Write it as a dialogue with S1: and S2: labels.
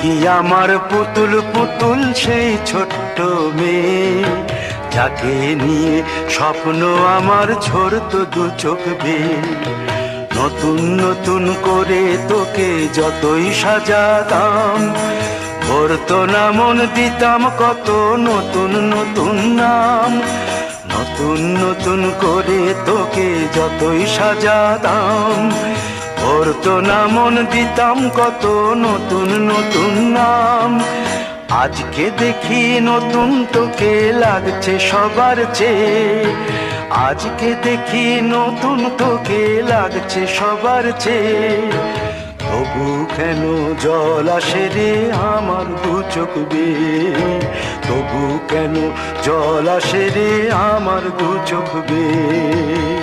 S1: দেখি আমার পুতুল পুতুল সেই ছোট্ট মেয়ে, যাকে নিয়ে স্বপ্ন আমার ঝরতো দু চোখ বেয়ে। নতুন নতুন করে তোকে যতই সাজাতাম, ভরতো না মন, দিতাম কত নতুন নতুন নাম। নতুন নতুন করে তোকে যতই সাজাতাম, ভরতো না মন, দিতাম কত নতুন নতুন নাম। আজকে দেখি নতুন তোকে লাগছে সবার চেয়ে, আজকে দেখি নতুন তোকে লাগছে সবার চেয়ে। তবু কেন জল আসে রে আমার দু চোখ বেয়ে, তবু কেন জল আসে রে আমার দু চোখ বেয়ে।